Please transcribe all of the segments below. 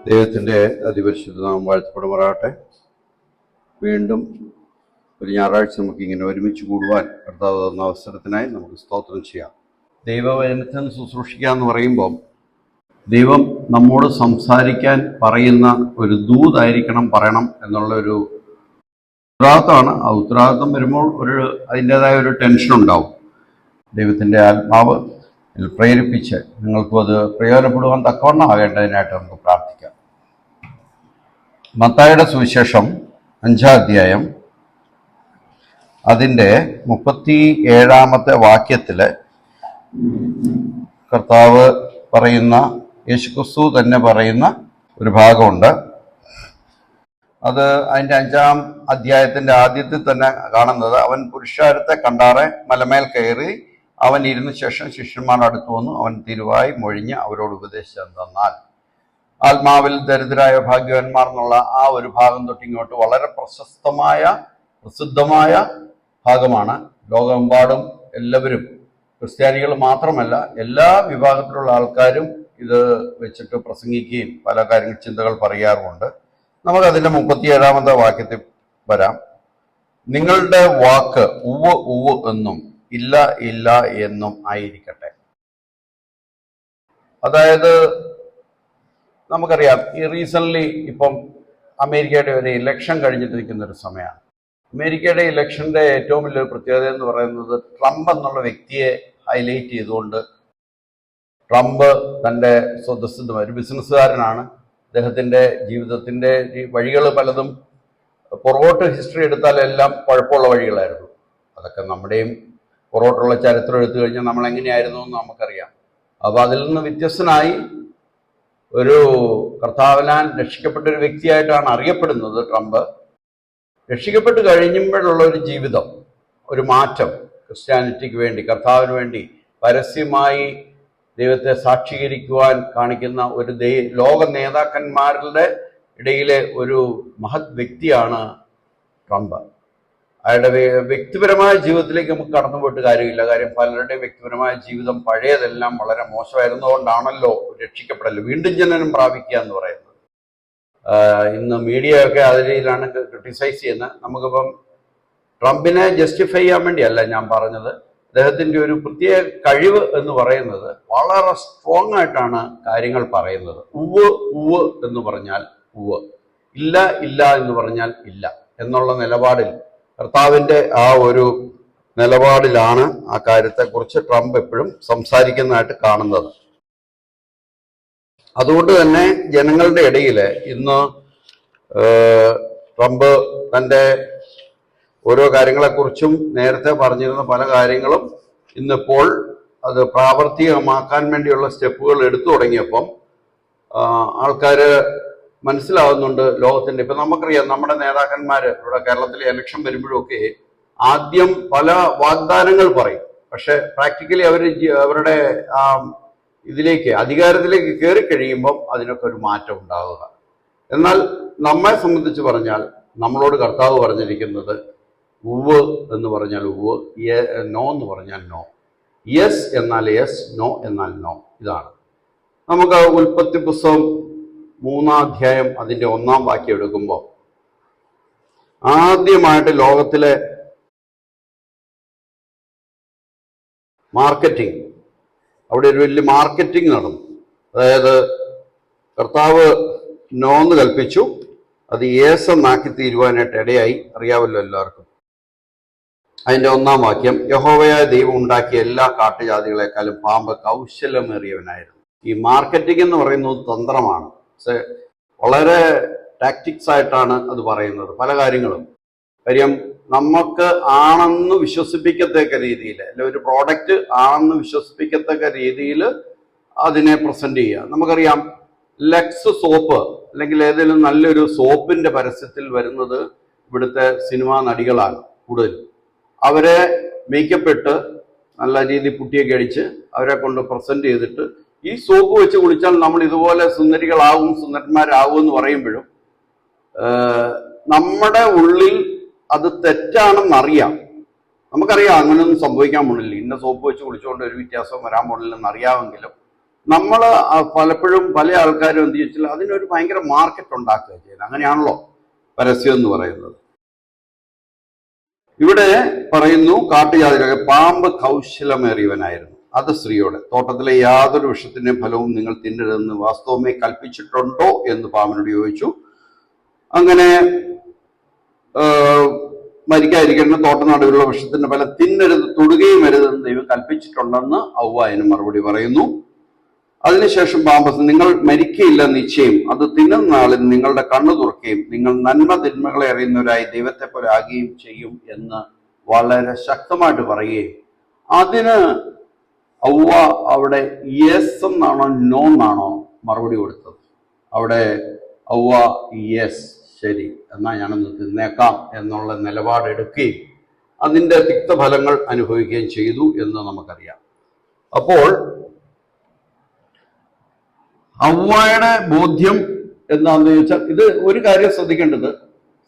ദൈവത്തിൻ്റെ അതിപരിശുദ്ധ നാമം വാഴ്ത്തപ്പെടുമാറാകട്ടെ. വീണ്ടും ഒരു ഞായറാഴ്ച നമുക്കിങ്ങനെ ഒരുമിച്ച് കൂടുവാൻ കർത്താവ് തന്ന അവസരത്തിനായി നമുക്ക് സ്തോത്രം ചെയ്യാം. ദൈവവചനത്തിന് ശുശ്രൂഷിക്കുക എന്ന് പറയുമ്പോൾ ദൈവം നമ്മോട് സംസാരിക്കാൻ പറയുന്ന ഒരു ദൂതായിരിക്കണം പറയണം എന്നുള്ളൊരു ഉത്തരവാദിത്തമാണ്. ആ ഉത്തരവാദിത്തം വരുമ്പോൾ അതിൻ്റേതായ ഒരു ടെൻഷൻ ഉണ്ടാവും. ദൈവത്തിൻ്റെ ആത്മാവ് പ്രേരിപ്പിച്ച് നിങ്ങൾക്കും അത് പ്രയോജനപ്പെടുവാൻ തക്കവണ്ണം ആകേണ്ടതിനായിട്ട് നമുക്ക് പ്രാർത്ഥിക്കാം. മത്തായിയുടെ സുവിശേഷം 5-ാം അധ്യായം അതിൻ്റെ 37-ാമത്തെ വാക്യത്തിൽ കർത്താവ് പറയുന്ന, യേശുക്രിസ്തു തന്നെ പറയുന്ന ഒരു ഭാഗമുണ്ട്. അത് അതിൻ്റെ 5-ാം അധ്യായത്തിൻ്റെ ആദ്യത്തിൽ തന്നെ കാണുന്നത്, അവൻ പുരുഷാരത്തെ കണ്ടാറെ മലമേൽ കയറി അവൻ ഇരുന്ന ശേഷം ശിഷ്യന്മാരുടെ അടുത്ത് വന്നു. അവൻ തിരുവായി മൊഴിഞ്ഞ് അവരോട് ഉപദേശിച്ചെന്നാൽ, ആത്മാവിൽ ദരിദ്രരായ ഭാഗ്യവാന്മാർ എന്നുള്ള ആ ഒരു ഭാഗം തൊട്ടിങ്ങോട്ട് വളരെ പ്രസിദ്ധമായ ഭാഗമാണ്. ലോകമെമ്പാടും എല്ലാവരും, ക്രിസ്ത്യാനികൾ മാത്രമല്ല എല്ലാ വിഭാഗത്തിലുള്ള ആൾക്കാരും ഇത് വെച്ചിട്ട് പ്രസംഗിക്കുകയും പല ചിന്തകൾ പറയാറുമുണ്ട്. നമുക്കതിൻ്റെ 37-ാമത്തെ വാക്യത്തിൽ വരാം. നിങ്ങളുടെ വാക്ക് ഉവ്വ് ഉവ്വ് എന്നും ഇല്ല ഇല്ല എന്നും ആയിരിക്കട്ടെ. അതായത് നമുക്കറിയാം, ഈ റീസെൻ്റ്ലി ഇപ്പം അമേരിക്കയുടെ ഒരു ഇലക്ഷൻ കഴിഞ്ഞിട്ടിരിക്കുന്ന ഒരു സമയമാണ്. അമേരിക്കയുടെ ഇലക്ഷൻ്റെ ഏറ്റവും വലിയൊരു പ്രത്യേകത എന്ന് പറയുന്നത്, ട്രംപ് എന്നുള്ള വ്യക്തിയെ ഹൈലൈറ്റ് ചെയ്തുകൊണ്ട്, ട്രംപ് തൻ്റെ സ്വതസിദ്ധമായ ഒരു ബിസിനസ്സുകാരനാണ്. അദ്ദേഹത്തിൻ്റെ ജീവിതത്തിൻ്റെ വഴികൾ പലതും പുറകോട്ട് ഹിസ്റ്ററി എടുത്താലെല്ലാം കുഴപ്പമുള്ള വഴികളായിരുന്നു. അതൊക്കെ നമ്മുടെയും പുറകോട്ടുള്ള ചരിത്രം എടുത്തു കഴിഞ്ഞാൽ നമ്മൾ എങ്ങനെയായിരുന്നു എന്ന് നമുക്കറിയാം. അപ്പോൾ അതിൽ നിന്ന് വ്യത്യസ്തനായി ഒരു കർത്താവിനാൽ രക്ഷിക്കപ്പെട്ട ഒരു വ്യക്തിയായിട്ടാണ് അറിയപ്പെടുന്നത് ട്രംപ്. രക്ഷിക്കപ്പെട്ട് കഴിഞ്ഞുമ്പോഴുള്ള ഒരു ജീവിതം, ഒരു മാറ്റം, ക്രിസ്ത്യാനിറ്റിക്ക് വേണ്ടി, കർത്താവിന് വേണ്ടി പരസ്യമായി ദൈവത്തെ സാക്ഷീകരിക്കുവാൻ കാണിക്കുന്ന ഒരു ലോക നേതാക്കന്മാരുടെ ഇടയിലെ ഒരു മഹത് വ്യക്തിയാണ് ട്രംപ്. അയാളുടെ വ്യക്തിപരമായ ജീവിതത്തിലേക്ക് നമുക്ക് കടന്നു പോയിട്ട് കാര്യമില്ല. കാര്യം പലരുടെയും വ്യക്തിപരമായ ജീവിതം പഴയതെല്ലാം വളരെ മോശമായിരുന്നതുകൊണ്ടാണല്ലോ രക്ഷിക്കപ്പെടൽ, വീണ്ടും ജനനം പ്രാപിക്കുക എന്ന് പറയുന്നത്. ഇന്ന് മീഡിയ ഒക്കെ അതേ രീതിയിലാണ് ക്രിട്ടിസൈസ് ചെയ്യുന്നത്. നമുക്കിപ്പം ട്രംപിനെ ജസ്റ്റിഫൈ ചെയ്യാൻ വേണ്ടിയല്ല ഞാൻ പറഞ്ഞത്. അദ്ദേഹത്തിൻ്റെ ഒരു പ്രത്യേക കഴിവ് എന്ന് പറയുന്നത് വളരെ സ്ട്രോങ് ആയിട്ടാണ് കാര്യങ്ങൾ പറയുന്നത്. ഉവ്വ് ഉവ്വ് എന്ന് പറഞ്ഞാൽ ഉവ്വ്, ഇല്ല ഇല്ല എന്ന് പറഞ്ഞാൽ ഇല്ല എന്നുള്ള നിലപാടിൽ, കർത്താവിൻ്റെ ആ ഒരു നിലപാടിലാണ് ആ കാര്യത്തെക്കുറിച്ച് ട്രംപ് എപ്പോഴും സംസാരിക്കുന്നതായിട്ട് കാണുന്നത്. അതുകൊണ്ട് തന്നെ ജനങ്ങളുടെ ഇടയിൽ ഇന്ന് ട്രംപ് തൻ്റെ ഓരോ കാര്യങ്ങളെക്കുറിച്ചും നേരത്തെ പറഞ്ഞിരുന്ന പല കാര്യങ്ങളും ഇന്നിപ്പോൾ അത് പ്രാവർത്തികമാക്കാൻ വേണ്ടിയുള്ള സ്റ്റെപ്പുകൾ എടുത്തു തുടങ്ങിയപ്പം ആൾക്കാർ മനസ്സിലാവുന്നുണ്ട് ലോകത്തിൻ്റെ. ഇപ്പം നമുക്കറിയാം, നമ്മുടെ നേതാക്കന്മാർ ഇവിടെ കേരളത്തിലെ ഇലക്ഷൻ വരുമ്പോഴൊക്കെ ആദ്യം പല വാഗ്ദാനങ്ങൾ പറയും. പക്ഷെ പ്രാക്ടിക്കലി അവരുടെ ഇതിലേക്ക്, അധികാരത്തിലേക്ക് കയറി കഴിയുമ്പം അതിനൊക്കെ ഒരു മാറ്റം ഉണ്ടാവുക. എന്നാൽ നമ്മെ സംബന്ധിച്ച് പറഞ്ഞാൽ നമ്മളോട് കർത്താവ് പറഞ്ഞിരിക്കുന്നത് ഉവ്വ് എന്ന് പറഞ്ഞാൽ ഉവ്വ്, നോ എന്ന് പറഞ്ഞാൽ നോ, യെസ് എന്നാൽ യെസ്, നോ എന്നാൽ നോ. ഇതാണ്. നമുക്ക് ഉൽപ്പത്തി പുസ്തകം 3-ാം അധ്യായം അതിൻ്റെ 1-ാം വാക്യം എടുക്കുമ്പോൾ, ആദ്യമായിട്ട് ലോകത്തിലെ മാർക്കറ്റിംഗ്, അവിടെ ഒരു വലിയ മാർക്കറ്റിംഗ് നടന്നു. അതായത് കർത്താവ് നോന്ന് കൽപ്പിച്ചു, അത് യേസ് എന്നാക്കി തീരുവാനായിട്ട് ഇടയായി. അറിയാമല്ലോ എല്ലാവർക്കും. അതിൻ്റെ 1-ാം വാക്യം, യഹോവയായ ദൈവം ഉണ്ടാക്കിയ എല്ലാ കാട്ടുജാതികളെക്കാളും പാമ്പ് കൗശലമേറിയവനായിരുന്നു. ഈ മാർക്കറ്റിംഗ് എന്ന് പറയുന്നത് തന്ത്രമാണ്. വളരെ ടാക്ടിക്സ് ആയിട്ടാണ് അത് പറയുന്നത്, പല കാര്യങ്ങളും. കാര്യം നമുക്ക് ആണെന്ന് വിശ്വസിപ്പിക്കത്തക്ക രീതിയിൽ, അല്ലെ ഒരു പ്രോഡക്റ്റ് ആണെന്ന് വിശ്വസിപ്പിക്കത്തക്ക രീതിയിൽ അതിനെ പ്രസന്റ് ചെയ്യുക. നമുക്കറിയാം, ലക്സ് സോപ്പ് അല്ലെങ്കിൽ ഏതെങ്കിലും നല്ലൊരു സോപ്പിന്റെ പരസ്യത്തിൽ വരുന്നത് ഇവിടുത്തെ സിനിമാ നടികളാണ് കൂടുതലും. അവരെ മേക്കപ്പ് ഇട്ട് നല്ല രീതിയിൽ പുട്ടിയൊക്കെ അടിച്ച് അവരെ കൊണ്ട് പ്രസന്റ് ചെയ്തിട്ട്, ഈ സോപ്പ് വെച്ച് കുളിച്ചാൽ നമ്മൾ ഇതുപോലെ സുന്ദരികളാവും, സുന്ദരന്മാരാകും എന്ന് പറയുമ്പോഴും നമ്മുടെ ഉള്ളിൽ അത് തെറ്റാണെന്നറിയാം. നമുക്കറിയാം അങ്ങനെയൊന്നും സംഭവിക്കാൻ പോണില്ല. ഇന്ന സോപ്പ് വെച്ച് കുളിച്ചുകൊണ്ട് ഒരു വ്യത്യാസവും വരാൻ പോണില്ലെന്ന് അറിയാമെങ്കിലും നമ്മൾ പലപ്പോഴും പല ആൾക്കാരും എന്ത് ചോദിച്ചാൽ അതിനൊരു ഭയങ്കര മാർക്കറ്റ് ഉണ്ടാക്കുക ചെയ്യുന്നത്. അങ്ങനെയാണല്ലോ പരസ്യം എന്ന് പറയുന്നത്. ഇവിടെ പറയുന്നു കാട്ടുജാതിയിലൊക്കെ പാമ്പ് കൗശലമേറിയവനായിരുന്നു. അത് സ്ത്രീയോട്, തോട്ടത്തിലെ യാതൊരു വൃക്ഷത്തിന്റെ ഫലവും നിങ്ങൾ തിന്നരുതെന്ന് വാസ്തവമേ കൽപ്പിച്ചിട്ടുണ്ടോ എന്ന് പാമ്പിനോട് ചോദിച്ചു. അങ്ങനെ മരിക്കാതിരിക്കുന്ന തോട്ട നടുവിലുള്ള വൃക്ഷത്തിന്റെ ഫലം തിന്നരുത്, തൊടുകയും അരുതെന്ന് ദൈവം കൽപ്പിച്ചിട്ടുണ്ടെന്ന് ഹവ്വ അതിന് മറുപടി പറയുന്നു. അതിനുശേഷം പാമ്പ്, നിങ്ങൾ മരിക്കയില്ല നിശ്ചയം, അത് തിന്നുന്ന നാളിൽ നിങ്ങളുടെ കണ്ണു തുറക്കുകയും നിങ്ങൾ നന്മ തിന്മകളെ അറിയുന്നവരായി ദൈവത്തെ പോലെ ആകുകയും ചെയ്യും എന്ന് വളരെ ശക്തമായിട്ട് പറയുകയും അതിന് ഹവ്വ അവിടെ യെസ് എന്നാണോ നോ എന്നാണോ മറുപടി കൊടുത്തത്? അവിടെ ഹവ്വ യെസ്, ശരി എന്നാ ഞാനൊന്ന് തിന്നേക്കാം എന്നുള്ള നിലപാടെടുക്കുകയും അതിൻ്റെ തിക്തഫലങ്ങൾ അനുഭവിക്കുകയും ചെയ്തു എന്ന് നമുക്കറിയാം. അപ്പോൾ ഹവ്വയുടെ ബോധ്യം എന്താണെന്ന് ചോദിച്ചാൽ, ഇത് ഒരു കാര്യം ശ്രദ്ധിക്കേണ്ടത്,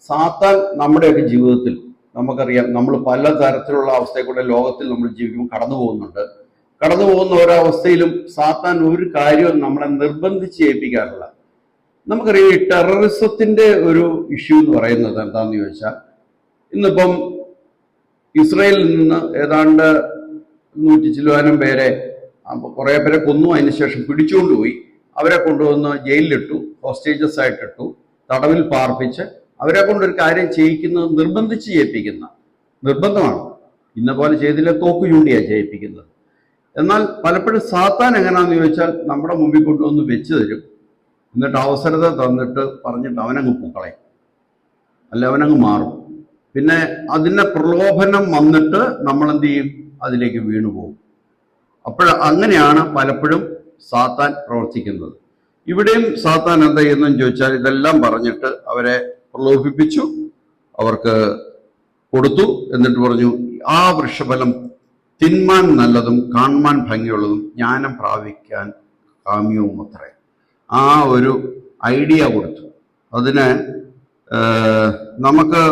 സാത്താൻ നമ്മുടെയൊക്കെ ജീവിതത്തിൽ നമുക്കറിയാം, നമ്മൾ പല തരത്തിലുള്ള അവസ്ഥയിൽ കൂടെ ലോകത്തിൽ നമ്മൾ ജീവിക്കുമ്പോൾ കടന്നു പോകുന്ന ഒരവസ്ഥയിലും സാത്താൻ ഒരു കാര്യവും നമ്മളെ നിർബന്ധിച്ച് ചെയ്യിപ്പിക്കാറില്ല. നമുക്കറിയാം ഈ ടെററിസത്തിന്റെ ഒരു ഇഷ്യൂ എന്ന് പറയുന്നത് എന്താണെന്ന് ചോദിച്ചാൽ, ഇന്നിപ്പം ഇസ്രയേലിൽ നിന്ന് ഏതാണ്ട് 100 ചില്ലുവാനം പേരെ, കുറേ പേരെ കൊന്നു, അതിനുശേഷം പിടിച്ചുകൊണ്ടുപോയി അവരെ കൊണ്ടുവന്ന് ജയിലിലിട്ടു, ഹോസ്റ്റേജസ് ആയിട്ടിട്ടു, തടവിൽ പാർപ്പിച്ച് അവരെ കൊണ്ടൊരു കാര്യം ചെയ്യിക്കുന്നത് നിർബന്ധിച്ച് ചെയ്യിപ്പിക്കുന്ന നിർബന്ധമാണ്. ഇന്ന പോലെ ചെയ്തില്ല തോക്ക് ചൂണ്ടിയാണ് ചെയ്യിപ്പിക്കുന്നത്. എന്നാൽ പലപ്പോഴും സാത്താൻ എങ്ങനെയാണെന്ന് ചോദിച്ചാൽ നമ്മുടെ മുമ്പിൽ കൊണ്ടുവന്ന് വെച്ച് തരും, എന്നിട്ട് അവസരത തന്നിട്ട് പറഞ്ഞിട്ട് അവനങ്ങ് പൂക്കളയും, അല്ല അവനങ്ങ് മാറും. പിന്നെ അതിൻ്റെ പ്രലോഭനം വന്നിട്ട് നമ്മൾ എന്ത് ചെയ്യും? അതിലേക്ക് വീണുപോകും. അങ്ങനെയാണ് പലപ്പോഴും സാത്താൻ പ്രവർത്തിക്കുന്നത്. ഇവിടെയും സാത്താൻ എന്താ ചെയ്യുന്നതെന്ന് ചോദിച്ചാൽ ഇതെല്ലാം പറഞ്ഞിട്ട് അവരെ പ്രലോഭിപ്പിച്ചു, അവർക്ക് കൊടുത്തു. എന്നിട്ട് പറഞ്ഞു, ആ വൃക്ഷഫലം തിന്മാൻ നല്ലതും കാണുവാൻ ഭംഗിയുള്ളതും ജ്ഞാനം പ്രാപിക്കാൻ കാമ്യവും അത്രേ. ആ ഒരു ഐഡിയ കൊടുത്തു. അതിന് നമുക്ക്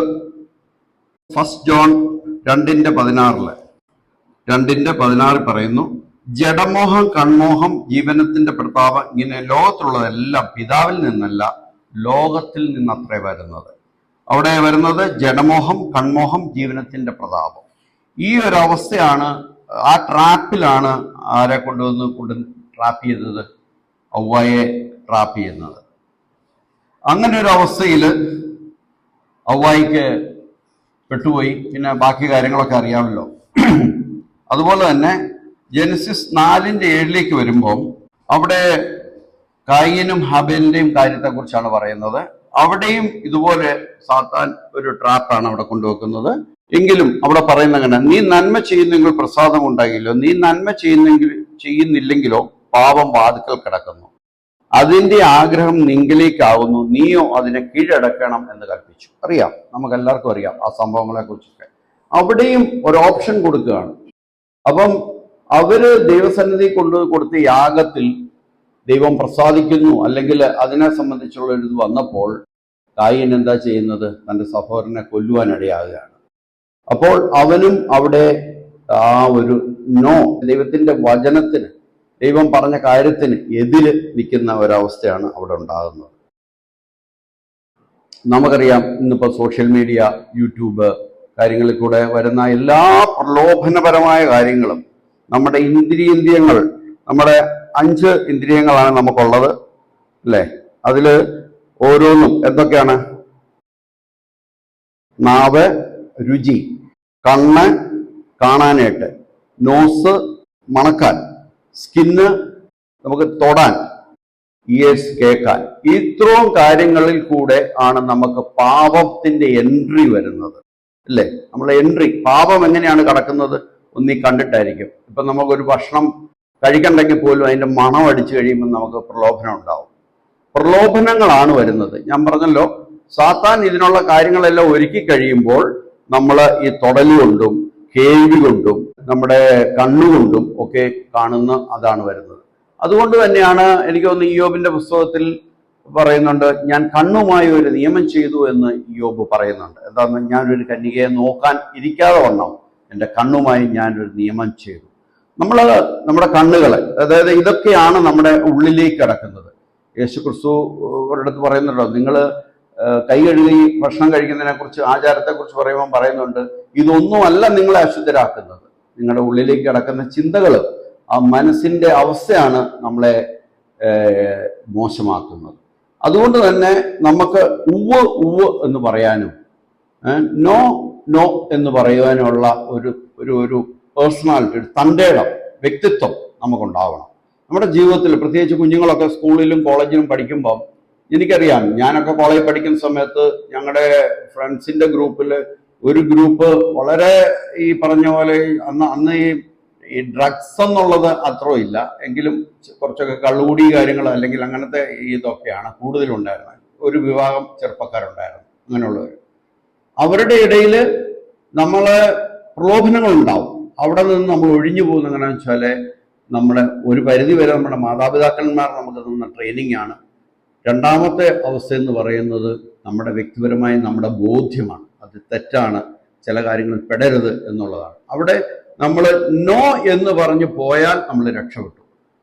1 ജോൺ 2:16 പറയുന്നു, ജഡമോഹം കൺമോഹം ജീവനത്തിന്റെ പ്രതാപം ഇങ്ങനെ ലോകത്തിലുള്ളതെല്ലാം പിതാവിൽ നിന്നല്ല ലോകത്തിൽ നിന്നത്രേ വരുന്നത്. അവിടെ വരുന്നത് ജഡമോഹം കൺമോഹം ജീവനത്തിന്റെ പ്രതാപം. ഈ ഒരു അവസ്ഥയാണ്, ആ ട്രാപ്പിലാണ് ആരെ കൊണ്ട് ട്രാപ്പ് ചെയ്തത്? ഹവ്വയെ ട്രാപ്പ് ചെയ്യുന്നത്. അങ്ങനെ ഒരു അവസ്ഥയിൽ ഹവ്വായിക്ക് പെട്ടുപോയി. പിന്നെ ബാക്കി കാര്യങ്ങളൊക്കെ അറിയാമല്ലോ. അതുപോലെ തന്നെ ജെനസിസ് 4:7 വരുമ്പോൾ അവിടെ കായീനും ഹാബേലിന്റെയും കാര്യത്തെക്കുറിച്ചാണ് പറയുന്നത്. അവിടെയും ഇതുപോലെ സാത്താൻ ഒരു ട്രാപ്പാണ് അവിടെ കൊണ്ടുവെക്കുന്നത്. എങ്കിലും അവിടെ പറയുന്ന അങ്ങനെ, നീ നന്മ ചെയ്യുന്നെങ്കിൽ പ്രസാദം ഉണ്ടാകില്ലോ, നീ നന്മ ചെയ്യുന്നില്ലെങ്കിലോ പാപം വാതിക്കൽ കിടക്കുന്നു, അതിന്റെ ആഗ്രഹം നിങ്കിലേക്കാവുന്നു, നീയോ അതിനെ കീഴടക്കണം എന്ന് കൽപ്പിച്ചു. അറിയാം, നമുക്ക് എല്ലാവർക്കും അറിയാം ആ സംഭവങ്ങളെ കുറിച്ചൊക്കെ. അവിടെയും ഒരു ഓപ്ഷൻ കൊടുക്കുകയാണ്. അപ്പം അവര് ദൈവസന്നിധി കൊടുത്ത യാഗത്തിൽ ദൈവം പ്രസാദിക്കുന്നു, അല്ലെങ്കിൽ അതിനെ സംബന്ധിച്ചുള്ള ഒരു ഇത് വന്നപ്പോൾ കായീൻ എന്താ ചെയ്യുന്നത്? തൻ്റെ സഹോദരനെ കൊല്ലുവാനിടയാകുകയാണ്. അപ്പോൾ അവനും അവിടെ ആ ഒരു നോ, ദൈവത്തിന്റെ വചനത്തിന്, ദൈവം പറഞ്ഞ കാര്യത്തിന് എതിര് നിൽക്കുന്ന ഒരവസ്ഥയാണ് അവിടെ ഉണ്ടാകുന്നത്. നമുക്കറിയാം, ഇന്നിപ്പോൾ സോഷ്യൽ മീഡിയ, യൂട്യൂബ് കാര്യങ്ങളിൽ കൂടെ വരുന്ന എല്ലാ പ്രലോഭനപരമായ കാര്യങ്ങളും നമ്മുടെ ഇന്ദ്രിയേന്ദ്രിയങ്ങൾ, നമ്മുടെ 5 ഇന്ദ്രിയങ്ങളാണ് നമുക്കുള്ളത്, അല്ലേ? അതിൽ ഓരോന്നും എന്തൊക്കെയാണ്? നാവ് രുചി, കണ്ണ് കാണാനായിട്ട്, നോസ് മണക്കാൻ, സ്കിന്ന് നമുക്ക് തൊടാൻ, ഇയേഴ്സ് കേൾക്കാൻ. ഇത്രയും കാര്യങ്ങളിൽ കൂടെ ആണ് നമുക്ക് പാപത്തിന്റെ എൻട്രി വരുന്നത്, അല്ലേ? നമ്മളെ എൻട്രി, പാപം എങ്ങനെയാണ് കടക്കുന്നത്? ഒന്നീ കണ്ടിട്ടായിരിക്കും. ഇപ്പം നമുക്കൊരു ഭക്ഷണം കഴിക്കണ്ടെങ്കിൽ പോലും അതിൻ്റെ മണം അടിച്ചു കഴിയുമ്പോൾ നമുക്ക് പ്രലോഭനം ഉണ്ടാവും. പ്രലോഭനങ്ങളാണ് വരുന്നത്. ഞാൻ പറഞ്ഞല്ലോ, സാത്താൻ ഇതിനുള്ള കാര്യങ്ങളെല്ലാം ഒരുക്കി കഴിയുമ്പോൾ നമ്മൾ ഈ തൊടൽ കൊണ്ടും കേൾവി കൊണ്ടും നമ്മുടെ കണ്ണുകൊണ്ടും ഒക്കെ കാണുന്ന അതാണ് വരുന്നത്. അതുകൊണ്ട് തന്നെയാണ് എനിക്ക് തോന്നുന്നു ഇയ്യോബിന്റെ പുസ്തകത്തിൽ പറയുന്നുണ്ട്, ഞാൻ കണ്ണുമായി ഒരു നിയമം ചെയ്തു എന്ന് ഇയ്യോബ് പറയുന്നുണ്ട്. എന്താണെന്ന്, ഞാനൊരു കന്യകയെ നോക്കാൻ ഇരിക്കാതെ വണ്ണം എൻ്റെ കണ്ണുമായി ഞാനൊരു നിയമം ചെയ്തു. നമ്മുടെ കണ്ണുകൾ, അതായത് ഇതൊക്കെയാണ് നമ്മുടെ ഉള്ളിലേക്ക് കിടക്കുന്നത്. യേശു ക്രിസ്തു ഒരിടത്ത് പറയുന്നുണ്ടോ, നിങ്ങൾ കൈ കഴുകി ഭക്ഷണം കഴിക്കുന്നതിനെ കുറിച്ച്, ആചാരത്തെക്കുറിച്ച് പറയുമ്പോൾ പറയുന്നുണ്ട്, ഇതൊന്നുമല്ല നിങ്ങളെ അശുദ്ധരാക്കുന്നത്, നിങ്ങളുടെ ഉള്ളിലേക്ക് കിടക്കുന്ന ചിന്തകൾ, ആ മനസ്സിന്റെ അവസ്ഥയാണ് നമ്മളെ മോശമാക്കുന്നത്. അതുകൊണ്ട് തന്നെ നമുക്ക് ഉവ്വ് ഉവ്വ് എന്ന് പറയാനും നോ നോ എന്ന് പറയുവാനുള്ള ഒരു പേഴ്സണാലിറ്റി, ഒരു തൻ്റെടം, വ്യക്തിത്വം നമുക്കുണ്ടാവണം നമ്മുടെ ജീവിതത്തിൽ. പ്രത്യേകിച്ച് കുഞ്ഞുങ്ങളൊക്കെ സ്കൂളിലും കോളേജിലും പഠിക്കുമ്പം, എനിക്കറിയാം, ഞാനൊക്കെ കോളേജിൽ പഠിക്കുന്ന സമയത്ത് ഞങ്ങളുടെ ഫ്രണ്ട്സിന്റെ ഗ്രൂപ്പിൽ ഒരു ഗ്രൂപ്പ് വളരെ ഈ പറഞ്ഞ പോലെ അന്ന് ഈ ഡ്രഗ്സ് എന്നുള്ളത് അത്ര ഇല്ല എങ്കിലും കുറച്ചൊക്കെ കള്ളുകൂടി കാര്യങ്ങൾ അല്ലെങ്കിൽ അങ്ങനത്തെ ഇതൊക്കെയാണ് കൂടുതലുണ്ടായിരുന്നത്. ഒരു വിഭാഗം ചെറുപ്പക്കാരുണ്ടായിരുന്നു അങ്ങനെയുള്ളവർ. അവരുടെ ഇടയിൽ നമ്മളെ പ്രലോഭനങ്ങൾ ഉണ്ടാവും. അവിടെ നിന്ന് നമ്മൾ ഒഴിഞ്ഞു പോകുന്ന എങ്ങനെയാണെന്ന് വെച്ചാൽ, നമ്മുടെ ഒരു പരിധി വരെ നമ്മുടെ മാതാപിതാക്കന്മാർ നമുക്ക് തന്ന ട്രെയിനിങ് ആണ്. രണ്ടാമത്തെ അവസ്ഥ എന്ന് പറയുന്നത് നമ്മുടെ വ്യക്തിപരമായ നമ്മുടെ ബോധ്യമാണ്. അത് തെറ്റാണ്, ചില കാര്യങ്ങളിൽ പെടരുത് എന്നുള്ളതാണ്. അവിടെ നമ്മൾ നോ എന്ന് പറഞ്ഞ് പോയാൽ നമ്മൾ രക്ഷപ്പെട്ടു.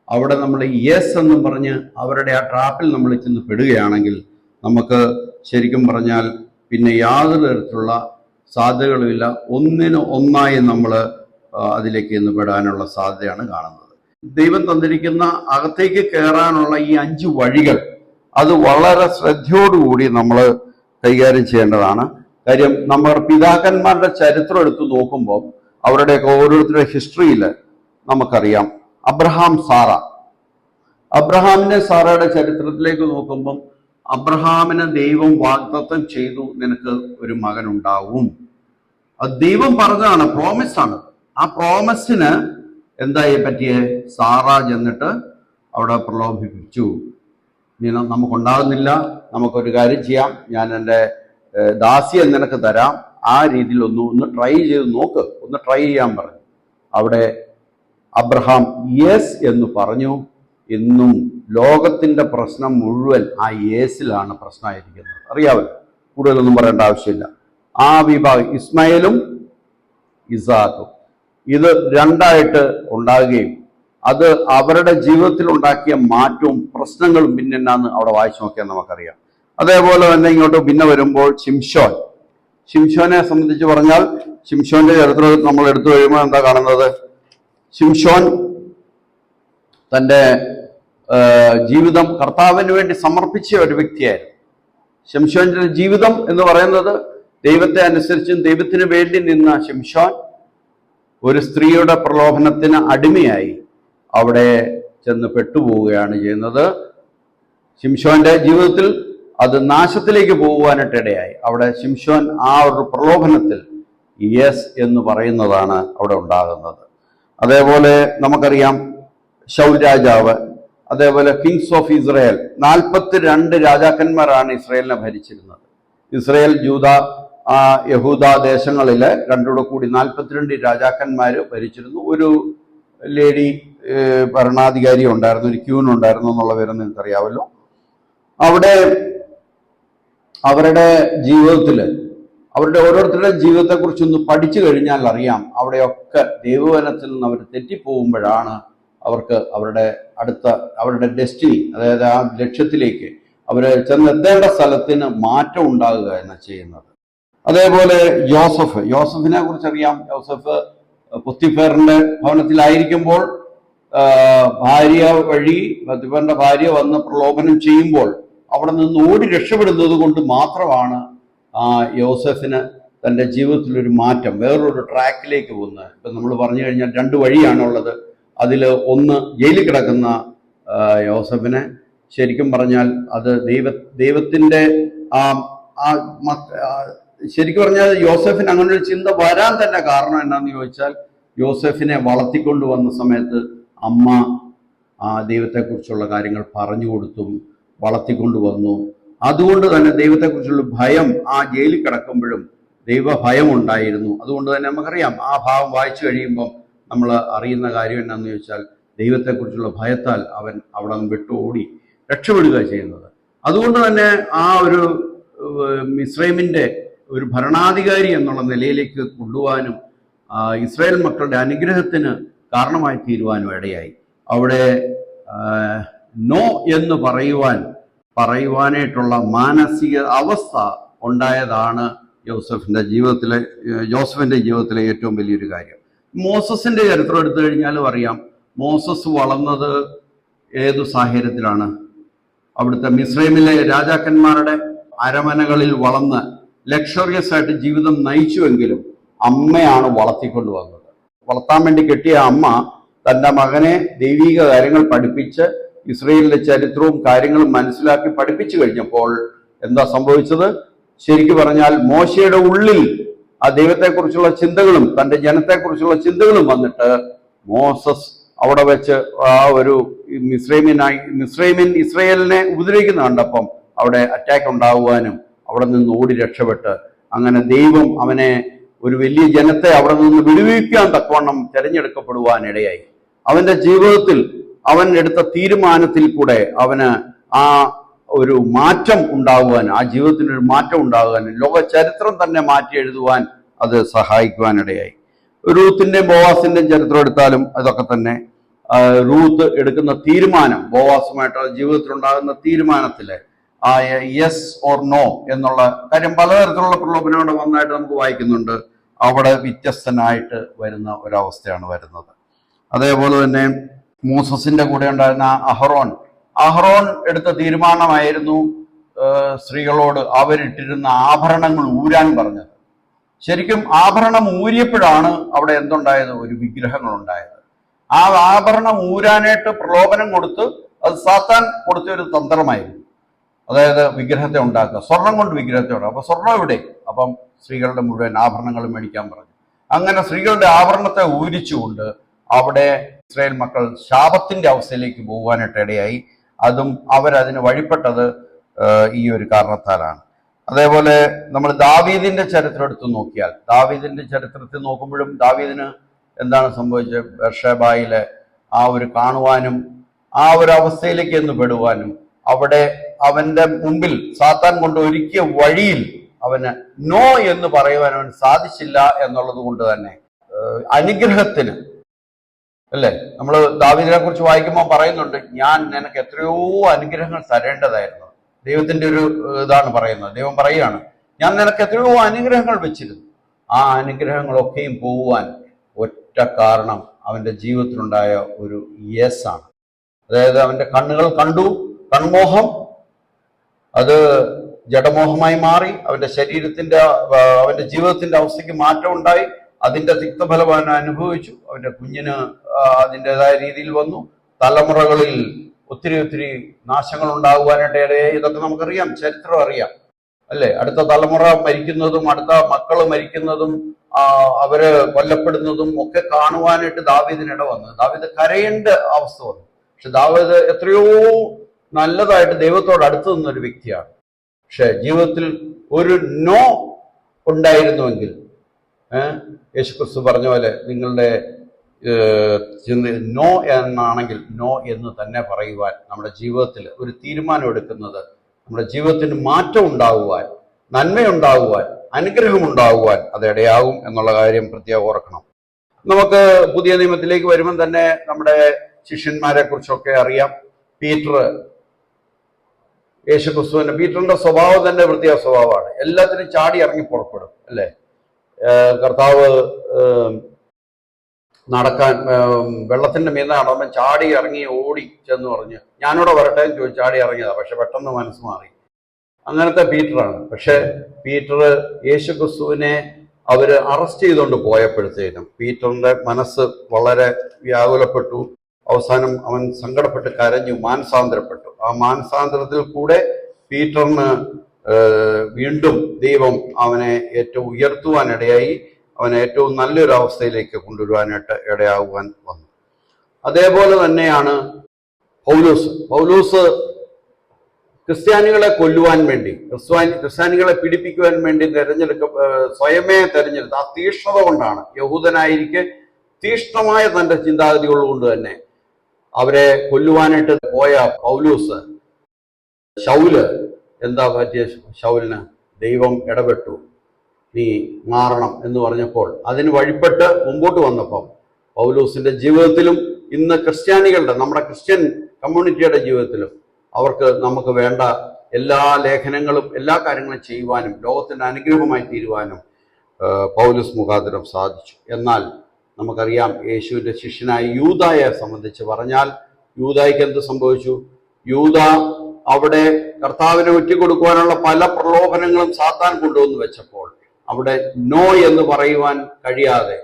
അവിടെ നമ്മൾ യെസ് എന്നും പറഞ്ഞ് അവരുടെ ആ ട്രാപ്പിൽ നമ്മൾ ചെന്ന് പെടുകയാണെങ്കിൽ നമുക്ക് ശരിക്കും പറഞ്ഞാൽ പിന്നെ യാതൊരു തരത്തിലുള്ള സാധ്യതകളുമില്ല. ഒന്നായി നമ്മൾ അതിലേക്ക് ഇന്ന് പെടാനുള്ള സാധ്യതയാണ് കാണുന്നത്. ദൈവം തന്നിരിക്കുന്ന അകത്തേക്ക് കയറാനുള്ള ഈ 5 വഴികൾ അത് വളരെ ശ്രദ്ധയോടുകൂടി നമ്മൾ കൈകാര്യം ചെയ്യേണ്ടതാണ്. കാര്യം നമ്മുടെ പിതാക്കന്മാരുടെ ചരിത്രം എടുത്തു നോക്കുമ്പോൾ അവരുടെയൊക്കെ ഓരോരുത്തരുടെ ഹിസ്റ്ററിയിൽ നമുക്കറിയാം. അബ്രഹാമിന്റെ സാറയുടെ ചരിത്രത്തിലേക്ക് നോക്കുമ്പം അബ്രഹാമിന് ദൈവം വാഗ്ദത്തം ചെയ്തു, നിനക്ക് ഒരു മകൻ ഉണ്ടാവും. അത് ദൈവം പറഞ്ഞതാണ്, പ്രോമിസാണ്. ആ പ്രോമിസിന് എന്തായി പറ്റിയേ, സാറ ചെന്നിട്ട് അവിടെ പ്രലോഭിപ്പിച്ചു. നമുക്കുണ്ടാകുന്നില്ല, നമുക്കൊരു കാര്യം ചെയ്യാം, ഞാൻ എൻ്റെ ദാസിയെ നിനക്ക് തരാം, ആ രീതിയിൽ ഒന്ന് ട്രൈ ചെയ്ത് നോക്ക്, ഒന്ന് ട്രൈ ചെയ്യാൻ പറഞ്ഞു. അവിടെ അബ്രഹാം യെസ് എന്ന് പറഞ്ഞു. ഇന്നും ലോകത്തിന്റെ പ്രശ്നം മുഴുവൻ ആ യേസിലാണ് പ്രശ്നമായിരിക്കുന്നത്. അറിയാമല്ലോ, കൂടുതലൊന്നും പറയേണ്ട ആവശ്യമില്ല. ആ വിഭാഗം ഇസ്മായിലും ഇസാഖും ഇത് രണ്ടായിട്ട് ഉണ്ടാകുകയും അത് അവരുടെ ജീവിതത്തിൽ ഉണ്ടാക്കിയ മാറ്റവും പ്രശ്നങ്ങളും പിന്നെ എന്നാന്ന് അവിടെ വായിച്ചു നോക്കിയാൽ നമുക്കറിയാം. അതേപോലെ തന്നെ ഇങ്ങോട്ട് പിന്നെ വരുമ്പോൾ ശിംശോനെ സംബന്ധിച്ച് പറഞ്ഞാൽ, ശിംശോന്റെ ചരിത്രത്തിൽ നമ്മൾ എടുത്തു കഴിയുമ്പോൾ എന്താ കാണുന്നത്, ശിംശോൻ തൻ്റെ ജീവിതം കർത്താവിന് വേണ്ടി സമർപ്പിച്ച ഒരു വ്യക്തിയായിരുന്നു. ശിംശോന്റെ ജീവിതം എന്ന് പറയുന്നത് ദൈവത്തെ അനുസരിച്ചും ദൈവത്തിന് വേണ്ടി നിന്ന ശിംശോൻ ഒരു സ്ത്രീയുടെ പ്രലോഭനത്തിന് അടിമയായി അവിടെ ചെന്ന് പെട്ടുപോവുകയാണ് ചെയ്യുന്നത്. ശിംശോന്റെ ജീവിതത്തിൽ അത് നാശത്തിലേക്ക് പോകുവാനായിട്ടിടയായി. അവിടെ ശിംശോൻ ആ ഒരു പ്രലോഭനത്തിൽ യെസ് എന്ന് പറയുന്നതാണ് അവിടെ ഉണ്ടാകുന്നത്. അതേപോലെ നമുക്കറിയാം ശൗൽ രാജാവ്, അതേപോലെ കിങ്സ് ഓഫ് ഇസ്രായേൽ, 42 രാജാക്കന്മാരാണ് ഇസ്രായേലിനെ ഭരിച്ചിരുന്നത്. ഇസ്രായേൽ, ജൂദ, യഹൂദ ദേശങ്ങളിലെ രണ്ടോടെ കൂടി 42 രാജാക്കന്മാർ ഭരിച്ചിരുന്നു. ഒരു ലേഡി ഭരണാധികാരി ഉണ്ടായിരുന്നു, ഒരു ക്യൂൻ ഉണ്ടായിരുന്നു എന്നുള്ള വിവരം നിങ്ങൾക്കറിയാമല്ലോ. അവിടെ അവരുടെ ജീവിതത്തിൽ, അവരുടെ ഓരോരുത്തരുടെ ജീവിതത്തെക്കുറിച്ചൊന്ന് പഠിച്ചു കഴിഞ്ഞാൽ അറിയാം, അവിടെയൊക്കെ ദൈവവചനത്തിൽ നിന്ന് അവർ തെറ്റിപ്പോകുമ്പോഴാണ് അവർക്ക് അവരുടെ ഡെസ്റ്റിനി, അതായത് ആ ലക്ഷ്യത്തിലേക്ക് അവർ ചെന്നെത്തേണ്ട സ്ഥലത്തിന് മാറ്റം ഉണ്ടാകുക എന്ന് ചെയ്യുന്നത്. അതേപോലെ യോസഫിനെ കുറിച്ചറിയാം. യോസഫ് പൊത്തിഫേറിന്റെ ഭവനത്തിലായിരിക്കുമ്പോൾ ഭാര്യ വഴി പൊത്തിഫേറിന്റെ ഭാര്യ വന്ന് പ്രലോഭനം ചെയ്യുമ്പോൾ അവിടെ നിന്ന് ഓടി രക്ഷപ്പെടുന്നത് കൊണ്ട് മാത്രമാണ് യോസഫിന് തൻ്റെ ജീവിതത്തിലൊരു മാറ്റം, വേറൊരു ട്രാക്കിലേക്ക് പോകുന്നത്. ഇപ്പം നമ്മൾ പറഞ്ഞു കഴിഞ്ഞാൽ 2 വഴിയാണുള്ളത്. അതിൽ ഒന്ന്, ജയിലിൽ കിടക്കുന്ന യോസഫിനെ ശരിക്കും പറഞ്ഞാൽ അത് ദൈവത്തിൻ്റെ ശരിക്കും പറഞ്ഞാൽ യോസഫിന് അങ്ങനെ ഒരു ചിന്ത വരാൻ തന്നെ കാരണം എന്താണെന്ന് ചോദിച്ചാൽ, യോസഫിനെ വളർത്തിക്കൊണ്ട് വന്ന സമയത്ത് അമ്മ ദൈവത്തെക്കുറിച്ചുള്ള കാര്യങ്ങൾ പറഞ്ഞു കൊടുത്തും വളർത്തിക്കൊണ്ട് വന്നു. അതുകൊണ്ട് തന്നെ ദൈവത്തെക്കുറിച്ചുള്ള ഭയം ആ ജയിലിൽ കിടക്കുമ്പോഴും ദൈവഭയം ഉണ്ടായിരുന്നു. അതുകൊണ്ട് തന്നെ നമുക്കറിയാം, ആ ഭാവം വായിച്ചു കഴിയുമ്പം നമ്മൾ അറിയുന്ന കാര്യം എന്താണെന്ന് ചോദിച്ചാൽ, ദൈവത്തെക്കുറിച്ചുള്ള ഭയത്താൽ അവൻ അവിടെ വിട്ടോടി രക്ഷപ്പെടുക ചെയ്യുന്നത്. അതുകൊണ്ട് തന്നെ ആ ഒരു മിസ്രൈമിൻ്റെ ഒരു ഭരണാധികാരി എന്നുള്ള നിലയിലേക്ക് കൊണ്ടുപോകാനും ഇസ്രായേൽ മക്കളുടെ അനുഗ്രഹത്തിന് കാരണമായി തീരുവാനും ഇടയായി. അവിടെ നോ എന്ന് പറയുവാനായിട്ടുള്ള മാനസിക അവസ്ഥ ഉണ്ടായതാണ് ജോസഫിന്റെ ജീവിതത്തിലെ ഏറ്റവും വലിയൊരു കാര്യം. മോസസിന്റെ ചരിത്രം എടുത്തു കഴിഞ്ഞാലും അറിയാം, മോസസ് വളർന്നത് ഏതു സാഹചര്യത്തിലാണ്? അവിടുത്തെ മിസ്രൈമിലെ രാജാക്കന്മാരുടെ അരമനകളിൽ വളർന്ന് ലക്ഷറിയസ് ആയിട്ട് ജീവിതം നയിച്ചുവെങ്കിലും അമ്മയാണ് വളർത്തിക്കൊണ്ടുവന്നത്. വളർത്താൻ വേണ്ടി കെട്ടിയ അമ്മ തൻ്റെ മകനെ ദൈവിക കാര്യങ്ങൾ പഠിപ്പിച്ച് ഇസ്രയേലിന്റെ ചരിത്രവും കാര്യങ്ങളും മനസ്സിലാക്കി പഠിപ്പിച്ചു കഴിഞ്ഞപ്പോൾ എന്താ സംഭവിച്ചത്? ശരിക്കും പറഞ്ഞാൽ മോശയുടെ ഉള്ളിൽ ആ ദൈവത്തെക്കുറിച്ചുള്ള ചിന്തകളും തൻ്റെ ജനത്തെക്കുറിച്ചുള്ള ചിന്തകളും വന്നിട്ട് മോസസ് അവിടെ വെച്ച് ആ ഒരു ഇസ്രയേലിനെ ഉപദ്രവിക്കുന്ന കണ്ടപ്പം അവിടെ അറ്റാക്ക് ഉണ്ടാകുവാനും അവിടെ നിന്ന് ഓടി രക്ഷപ്പെട്ട് അങ്ങനെ ദൈവം അവനെ ഒരു വലിയ ജനത്തെ അവിടെ നിന്ന് വിടുവിക്കാൻ തക്കവണ്ണം തിരഞ്ഞെടുക്കപ്പെടുവാനിടയായി. അവന്റെ ജീവിതത്തിൽ അവൻ എടുത്ത തീരുമാനത്തിൽ കൂടെ അവന് ആ ഒരു മാറ്റം ഉണ്ടാകുവാൻ, ആ ജീവിതത്തിനൊരു മാറ്റം ഉണ്ടാകുവാൻ, ലോക ചരിത്രം തന്നെ മാറ്റി എഴുതുവാൻ അത് സഹായിക്കുവാനിടയായി. റൂത്തിന്റെ ബോവാസിന്റെ ചരിത്രം എടുത്താലും അതൊക്കെ തന്നെ. റൂത്ത് എടുക്കുന്ന തീരുമാനം, ബോവാസുമായിട്ടുള്ള ജീവിതത്തിലുണ്ടാകുന്ന തീരുമാനത്തില് ആ യെസ് ഓർ നോ എന്നുള്ള കാര്യം പലതരത്തിലുള്ള പ്രലോഭനങ്ങൾ വന്നായിട്ട് നമുക്ക് വായിക്കുന്നുണ്ട്. അവിടെ വ്യത്യസ്തനായിട്ട് വരുന്ന ഒരവസ്ഥയാണ് വരുന്നത്. അതേപോലെ തന്നെ മോസസിന്റെ കൂടെ ഉണ്ടായിരുന്ന അഹറോൻ എടുത്ത തീരുമാനമായിരുന്നു സ്ത്രീകളോട് അവരിട്ടിരുന്ന ആഭരണങ്ങൾ ഊരാൻ പറഞ്ഞത്. ശരിക്കും ആഭരണം ഊരിയപ്പോഴാണ് അവിടെ എന്തുണ്ടായത്? ഒരു വിഗ്രഹങ്ങൾ ഉണ്ടായത്. ആ ആഭരണം ഊരാനായിട്ട് പ്രലോഭനം കൊടുത്ത് അത് സാത്താൻ കൊടുത്ത ഒരു തന്ത്രമായിരുന്നു. അതായത് വിഗ്രഹത്തെ ഉണ്ടാക്കുക, സ്വർണം കൊണ്ട് വിഗ്രഹത്തെ ഉണ്ടാക്കുക. അപ്പൊ സ്വർണം എവിടെ? അപ്പം സ്ത്രീകളുടെ മുഴുവൻ ആഭരണങ്ങളും മേടിക്കാൻ പറഞ്ഞു. അങ്ങനെ സ്ത്രീകളുടെ ആഭരണത്തെ ഊരിച്ചുകൊണ്ട് അവിടെ ഇസ്രായേൽ മക്കൾ ശാപത്തിന്റെ അവസ്ഥയിലേക്ക് പോകുവാനായിട്ട് ഇടയായി. അതും അവരതിന് വഴിപ്പെട്ടത് ഈ ഒരു കാരണത്താലാണ്. അതേപോലെ നമ്മൾ ദാവീദിന്റെ ചരിത്രം എടുത്ത് നോക്കിയാൽ, ദാവീദിന്റെ ചരിത്രത്തിൽ നോക്കുമ്പോഴും ദാവീദിന് എന്താണ് സംഭവിച്ചത്? ബർഷേബയിലെ ആ ഒരു കാണുവാനും ആ ഒരു അവസ്ഥയിലേക്ക് എന്ന് പെടുവാനും അവിടെ അവന്റെ മുമ്പിൽ സാത്താൻ കൊണ്ട് ഒരുക്കിയ വഴിയിൽ അവന് നോ എന്ന് പറയുവാൻ അവൻ സാധിച്ചില്ല എന്നുള്ളത് കൊണ്ട് തന്നെ അനുഗ്രഹത്തിന്, അല്ലേ, നമ്മൾ ദാവീദിനെ കുറിച്ച് വായിക്കുമ്പോൾ പറയുന്നുണ്ട്, ഞാൻ നിനക്ക് എത്രയോ അനുഗ്രഹങ്ങൾ തരേണ്ടതായിരുന്നു. ദൈവത്തിന്റെ ഒരു ഇതാണ് പറയുന്നത്. ദൈവം പറയുകയാണ്, ഞാൻ നിനക്ക് എത്രയോ അനുഗ്രഹങ്ങൾ വെച്ചിരുന്നു. ആ അനുഗ്രഹങ്ങളൊക്കെയും പോകുവാൻ ഒറ്റ കാരണം അവന്റെ ജീവിതത്തിലുണ്ടായ ഒരു യെസ് ആണ്. അതായത് അവന്റെ കണ്ണുകൾ കണ്ടു, കൺമോഹം അത് ജഡമോഹമായി മാറി. അവന്റെ അവന്റെ ജീവിതത്തിന്റെ അവസ്ഥയ്ക്ക് മാറ്റം ഉണ്ടായി. അതിന്റെ തിക്തഫലം അവൻ അനുഭവിച്ചു. അവന്റെ കുഞ്ഞിന് അതിൻ്റെതായ രീതിയിൽ വന്നു. തലമുറകളിൽ ഒത്തിരി നാശങ്ങൾ ഉണ്ടാകുവാനായിട്ട് ഇടയായി. ഇതൊക്കെ നമുക്കറിയാം, ചരിത്രം അറിയാം, അല്ലേ? അടുത്ത തലമുറ മരിക്കുന്നതും അടുത്ത മക്കൾ മരിക്കുന്നതും അവര് കൊല്ലപ്പെടുന്നതും ഒക്കെ കാണുവാനായിട്ട് ദാവീദിനിട വന്നു. ദാവീദ് കരയേണ്ട അവസ്ഥ വന്നു. പക്ഷെ ദാവീദ് എത്രയോ നല്ലതായിട്ട് ദൈവത്തോട് അടുത്ത് നിന്നൊരു വ്യക്തിയാണ്. പക്ഷെ ജീവിതത്തിൽ ഒരു നോ ഉണ്ടായിരുന്നുവെങ്കിൽ, യേശുക്രിസ്തു പറഞ്ഞ പോലെ നിങ്ങളുടെ നോ എന്നാണെങ്കിൽ നോ എന്ന് തന്നെ പറയുവാൻ, നമ്മുടെ ജീവിതത്തിൽ ഒരു തീരുമാനം എടുക്കുന്നത് നമ്മുടെ ജീവിതത്തിന് മാറ്റം ഉണ്ടാകുവാൻ, നന്മയുണ്ടാകുവാൻ, അനുഗ്രഹം ഉണ്ടാകുവാൻ അതിടയാകും എന്നുള്ള കാര്യം പ്രത്യേകം ഓർക്കണം. നമുക്ക് പുതിയ നിയമത്തിലേക്ക് വരുമ്പോൾ തന്നെ നമ്മുടെ ശിഷ്യന്മാരെ കുറിച്ചൊക്കെ അറിയാം. പീറ്ററിന്റെ സ്വഭാവം തന്നെ പ്രത്യേക സ്വഭാവമാണ്. എല്ലാത്തിനും ചാടി ഇറങ്ങി പുറപ്പെടും, അല്ലേ? കർത്താവ് നടക്കാൻ വെള്ളത്തിന്റെ മീത നടന്നപ്പോൾ ചാടി ഇറങ്ങി ഓടി ചെന്ന് പറഞ്ഞ് ഞാനിവിടെ വരട്ടെ എന്ന് ചോദിച്ചു ചാടി ഇറങ്ങിയതാ. പക്ഷെ പെട്ടെന്ന് മനസ്സ് മാറി. അങ്ങനത്തെ പീറ്ററാണ്. പക്ഷെ പീറ്റർ യേശുക്രിസ്തുവിനെ അവര് അറസ്റ്റ് ചെയ്തുകൊണ്ട് പോയപ്പോഴത്തേനും പീറ്ററിന്റെ മനസ്സ് വളരെ വ്യാകുലപ്പെട്ടു. അവസാനം അവൻ സങ്കടപ്പെട്ട് കരഞ്ഞു, മാനസാന്തരപ്പെട്ടു. ആ മാനസാന്തരത്തിൽ കൂടെ പീറ്ററിന് വീണ്ടും ദൈവം അവനെ ഏറ്റവും ഉയർത്തുവാനിടയായി. അവനെ ഏറ്റവും നല്ലൊരു അവസ്ഥയിലേക്ക് കൊണ്ടുവരുവാനായിട്ട് ഇടയാകുവാൻ വന്നു. അതേപോലെ തന്നെയാണ് പൗലോസ് ക്രിസ്ത്യാനികളെ കൊല്ലുവാൻ വേണ്ടി, ക്രിസ്ത്യാനികളെ പീഡിപ്പിക്കുവാൻ വേണ്ടി സ്വയമേ തെരഞ്ഞെടുത്ത ആ തീഷ്ണത കൊണ്ടാണ്, യഹൂദനായിരിക്കെ തീഷ്ണമായ തന്റെ ചിന്താഗതികൾ കൊണ്ട് തന്നെ അവരെ കൊല്ലുവാനായിട്ട് പോയ പൗലോസ്, ശൗല് എന്താ പറ്റിയ? ശൗലിന് ദൈവം ഇടപെട്ടു, നീ മാറണം എന്ന് പറഞ്ഞപ്പോൾ അതിന് വഴിപ്പെട്ട് മുമ്പോട്ട് വന്നപ്പം പൗലോസിന്റെ ജീവിതത്തിലും ഇന്ന് ക്രിസ്ത്യാനികളുടെ, നമ്മുടെ ക്രിസ്ത്യൻ കമ്മ്യൂണിറ്റിയുടെ ജീവിതത്തിലും നമുക്ക് വേണ്ട എല്ലാ ലേഖനങ്ങളും എല്ലാ കാര്യങ്ങളും ചെയ്യുവാനും ലോകത്തിന്റെ അനുഗ്രഹമായി തീരുവാനും പൗലോസ് മുഖാന്തരം സാധിച്ചു. എന്നാൽ നമുക്കറിയാം, യേശുവിന്റെ ശിഷ്യനായ യൂദായെ സംബന്ധിച്ച് പറഞ്ഞാൽ, യൂദായ്ക്ക് എന്ത് സംഭവിച്ചു? യൂദ അവിടെ കർത്താവിനെ ഒറ്റിക്കൊടുക്കുവാനുള്ള പല പ്രലോഭനങ്ങളും സാത്താൻ കൊണ്ടുവന്ന് വെച്ചപ്പോൾ അവിടെ നോ എന്ന് പറയുവാൻ കഴിയാതെ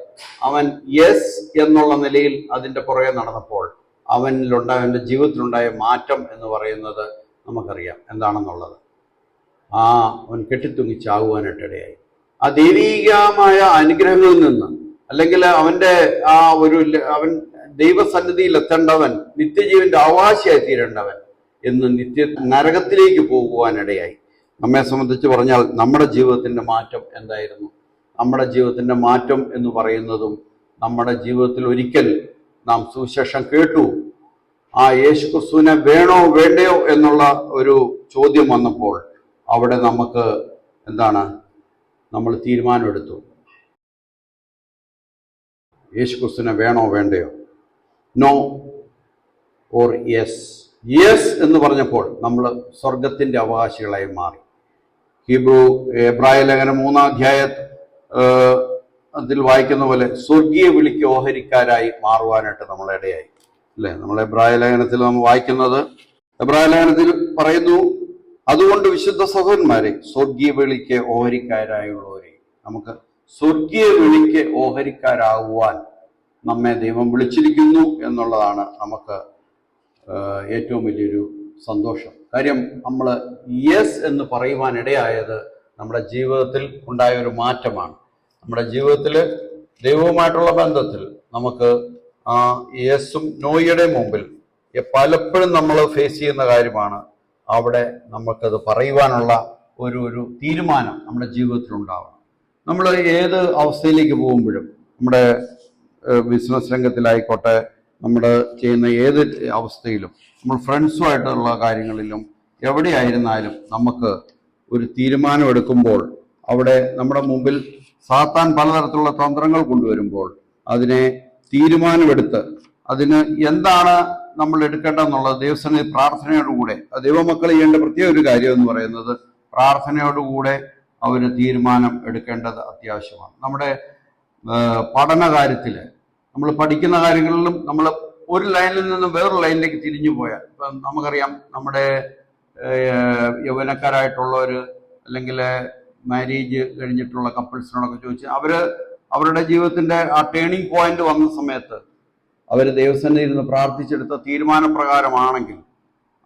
അവൻ യെസ് എന്നുള്ള നിലയിൽ അതിൻ്റെ പുറകെ നടന്നപ്പോൾ അവൻ്റെ ജീവിതത്തിലുണ്ടായ മാറ്റം എന്ന് പറയുന്നത് നമുക്കറിയാം എന്താണെന്നുള്ളത്. അവൻ കെട്ടിത്തൂങ്ങി ചാകുവാനായിട്ടിടയായി. ആ ദൈവീകമായ അനുഗ്രഹങ്ങളിൽ നിന്ന്, അല്ലെങ്കിൽ അവൻ ദൈവസന്നിധിയിൽ എത്തേണ്ടവൻ, നിത്യജീവന്റെ അവകാശിയായി തീരേണ്ടവൻ എന്ന് നരകത്തിലേക്ക് പോകുവാനിടയായി. നമ്മെ സംബന്ധിച്ച് പറഞ്ഞാൽ നമ്മുടെ ജീവിതത്തിന്റെ മാറ്റം എന്തായിരുന്നു? നമ്മുടെ ജീവിതത്തിന്റെ മാറ്റം എന്ന് പറയുന്നതും, നമ്മുടെ ജീവിതത്തിൽ ഒരിക്കൽ നാം സുവിശേഷം കേട്ടു, യേശു ക്രിസ്തുവിനെ വേണോ വേണ്ടയോ എന്നുള്ള ഒരു ചോദ്യം വന്നപ്പോൾ അവിടെ നമുക്ക് നമ്മൾ തീരുമാനമെടുത്തു. യേശു ക്രിസ്തുവിനെ വേണോ വേണ്ടയോ, നോ ഓർ യെസ്. യെസ് എന്ന് പറഞ്ഞപ്പോൾ നമ്മൾ സ്വർഗത്തിന്റെ അവകാശികളായി മാറി. എബ്രായ ലേഖനം 3-ാം അധ്യായത്തിൽ വായിക്കുന്ന പോലെ സ്വർഗീയ വിളിക്ക് ഓഹരിക്കാരായി മാറുവാനായിട്ട് നമ്മളിടയായി, അല്ലേ? നമ്മൾ എബ്രായ ലേഖനത്തിൽ നമ്മൾ വായിക്കുന്നത്, എബ്രായ ലേഖനത്തിൽ പറയുന്നു, അതുകൊണ്ട് വിശുദ്ധ സഹോദരന്മാരെ, സ്വർഗീയ വിളിക്ക് ഓഹരിക്കാരായുള്ളവരെ, നമുക്ക് സ്വർഗീയ വിളിക്ക് ഓഹരിക്കാരാകുവാൻ നമ്മെ ദൈവം വിളിച്ചിരിക്കുന്നു എന്നുള്ളതാണ് നമുക്ക് ഏറ്റവും വലിയൊരു സന്തോഷം. കാര്യം നമ്മൾ യെസ് എന്ന് പറയുവാനിടയായത് നമ്മുടെ ജീവിതത്തിൽ ഉണ്ടായ ഒരു മാറ്റമാണ്. നമ്മുടെ ജീവിതത്തിൽ ദൈവവുമായിട്ടുള്ള ബന്ധത്തിൽ നമുക്ക് യെസും നോയുടെ മുമ്പിൽ പലപ്പോഴും നമ്മൾ ഫേസ് ചെയ്യുന്ന കാര്യമാണ്. അവിടെ നമുക്കത് പറയുവാനുള്ള ഒരു തീരുമാനം നമ്മുടെ ജീവിതത്തിൽ ഉണ്ടാവണം. നമ്മൾ ഏത് അവസ്ഥയിലേക്ക് പോകുമ്പോഴും, നമ്മുടെ ബിസിനസ് രംഗത്തിലായിക്കോട്ടെ, നമ്മുടെ ചെയ്യുന്ന ഏത് അവസ്ഥയിലും, നമ്മൾ ഫ്രണ്ട്സുമായിട്ടുള്ള കാര്യങ്ങളിലും എവിടെയായിരുന്നാലും നമുക്ക് ഒരു തീരുമാനം എടുക്കുമ്പോൾ അവിടെ നമ്മുടെ മുമ്പിൽ സാത്താൻ പലതരത്തിലുള്ള തന്ത്രങ്ങൾ കൊണ്ടുവരുമ്പോൾ അതിനെ തീരുമാനമെടുത്ത് അതിന് എന്താണ് നമ്മൾ എടുക്കേണ്ടതെന്നുള്ളത് ദൈവസന്നിധി പ്രാർത്ഥനയോടുകൂടെ, ദൈവമക്കൾ ചെയ്യേണ്ട പ്രത്യേക ഒരു കാര്യം എന്ന് പറയുന്നത് പ്രാർത്ഥനയോടുകൂടെ അവർ തീരുമാനം എടുക്കേണ്ടത് അത്യാവശ്യമാണ്. നമ്മുടെ പഠന കാര്യത്തിൽ, നമ്മൾ പഠിക്കുന്ന കാര്യങ്ങളിലും നമ്മൾ ഒരു ലൈനിൽ നിന്ന് വേറൊരു ലൈനിലേക്ക് തിരിഞ്ഞു പോയാൽ, ഇപ്പം നമുക്കറിയാം, നമ്മുടെ യൗവനക്കാരായിട്ടുള്ളവർ അല്ലെങ്കിൽ മാരേജ് കഴിഞ്ഞിട്ടുള്ള കപ്പിൾസിനോടൊക്കെ ചോദിച്ച് അവരുടെ ജീവിതത്തിന്റെ ആ ടേണിംഗ് പോയിന്റ് വന്ന സമയത്ത് അവർ ദൈവസന്നിധിയിൽ ഇരുന്ന് പ്രാർത്ഥിച്ചെടുത്ത തീരുമാനപ്രകാരമാണെങ്കിൽ